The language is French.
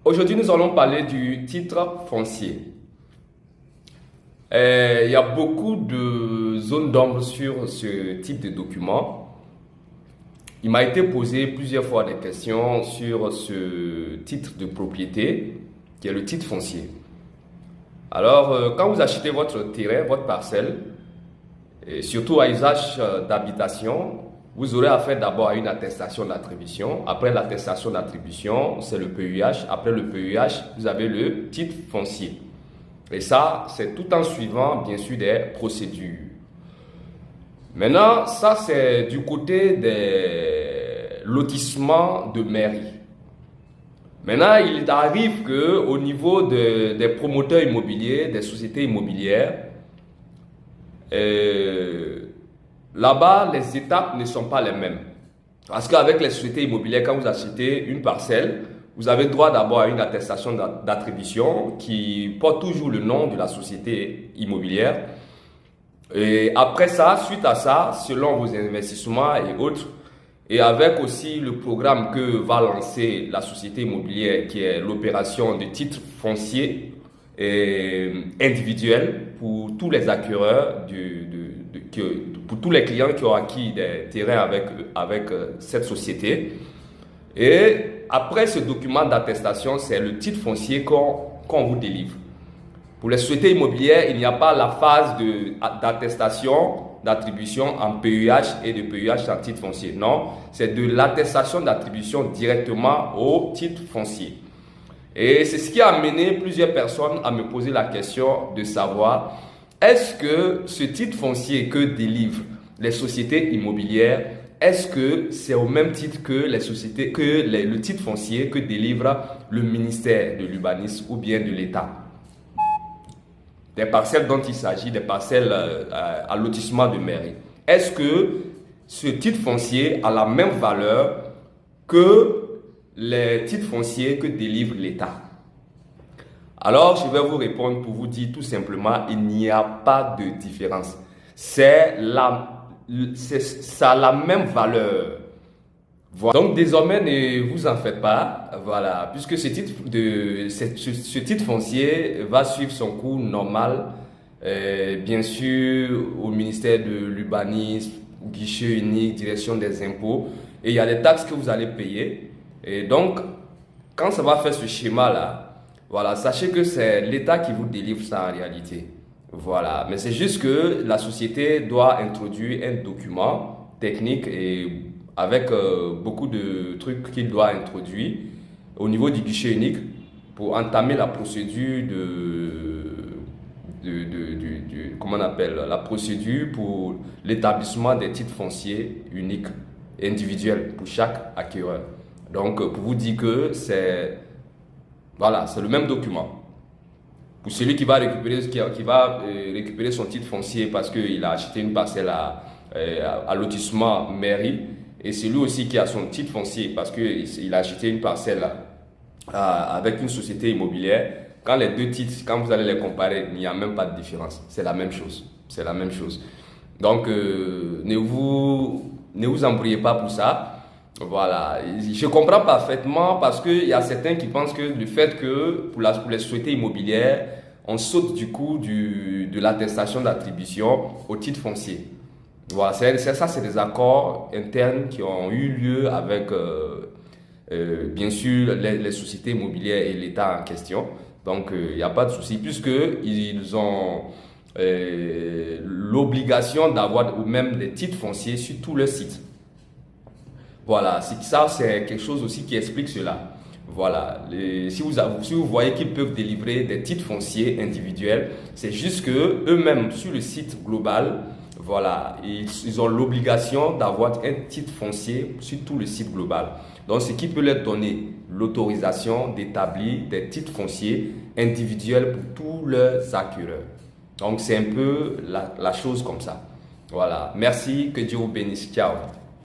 Aujourd'hui, nous allons parler du titre foncier. Il y a beaucoup de zones d'ombre sur ce type de document. Il m'a été posé plusieurs fois des questions sur ce titre de propriété, qui est le titre foncier. Alors, quand vous achetez votre terrain, votre parcelle, et surtout à usage d'habitation, vous aurez affaire d'abord à une attestation d'attribution. Après l'attestation d'attribution, c'est le PUH. Après le PUH, vous avez le titre foncier. Et ça, c'est tout en suivant, bien sûr, des procédures. Maintenant, ça, c'est du côté des lotissements de mairie. Maintenant, il arrive qu'au niveau des promoteurs immobiliers, des sociétés immobilières, là-bas, les étapes ne sont pas les mêmes. Parce qu'avec les sociétés immobilières, quand vous achetez une parcelle, vous avez droit d'abord à une attestation d'attribution qui porte toujours le nom de la société immobilière. Et après ça, suite à ça, selon vos investissements et autres, et avec aussi le programme que va lancer la société immobilière, qui est l'opération de titres fonciers individuels pour tous les acquéreurs, pour tous les clients qui ont acquis des terrains avec cette société. Et après ce document d'attestation, c'est le titre foncier qu'on vous délivre. Pour les sociétés immobilières, il n'y a pas la phase d'attestation, d'attribution en PUH et de PUH en titre foncier. Non, c'est de l'attestation d'attribution directement au titre foncier. Et c'est ce qui a amené plusieurs personnes à me poser la question de savoir est-ce que ce titre foncier que délivrent les sociétés immobilières, est-ce que c'est au même titre que le titre foncier que délivre le ministère de l'Urbanisme ou bien de l'État? Des parcelles dont il s'agit, des parcelles à lotissement de mairie. Est-ce que ce titre foncier a la même valeur que les titres fonciers que délivre l'État? Alors, je vais vous répondre pour vous dire tout simplement, il n'y a pas de différence. Ça a la même valeur. Voilà. Donc, désormais, ne vous en faites pas. Voilà. Puisque ce titre foncier va suivre son cours normal, bien sûr, au ministère de l'Urbanisme, guichet unique, direction des impôts. Et il y a des taxes que vous allez payer. Et donc, quand ça va faire ce schéma-là, voilà, sachez que c'est l'État qui vous délivre ça en réalité. Voilà, mais c'est juste que la société doit introduire un document technique et avec beaucoup de trucs qu'il doit introduire au niveau du guichet unique pour entamer la procédure comment on appelle, la procédure pour l'établissement des titres fonciers uniques et individuels pour chaque acquéreur. Donc, pour vous dire que c'est le même document. Pour celui qui va récupérer son titre foncier parce qu'il a acheté une parcelle à lotissement mairie, et celui aussi qui a son titre foncier parce qu'il a acheté une parcelle avec une société immobilière, quand les deux titres, quand vous allez les comparer, il n'y a même pas de différence. C'est la même chose. C'est la même chose. Donc, ne vous embrouillez pas pour ça. Voilà, je comprends parfaitement parce qu'il y a certains qui pensent que le fait que pour les sociétés immobilières, on saute du coup de l'attestation d'attribution au titre foncier. Voilà, c'est des accords internes qui ont eu lieu avec, bien sûr, les sociétés immobilières et l'État en question. Donc, il n'y a pas de souci puisqu'ils ont l'obligation d'avoir ou même des titres fonciers sur tout le site. Voilà, ça c'est quelque chose aussi qui explique cela. Voilà, si vous voyez qu'ils peuvent délivrer des titres fonciers individuels, c'est juste que eux-mêmes sur le site global, voilà, ils ont l'obligation d'avoir un titre foncier sur tout le site global. Donc, ce qui peut leur donner l'autorisation d'établir des titres fonciers individuels pour tous leurs acquéreurs. Donc, c'est un peu la chose comme ça. Voilà, merci, que Dieu vous bénisse. Ciao.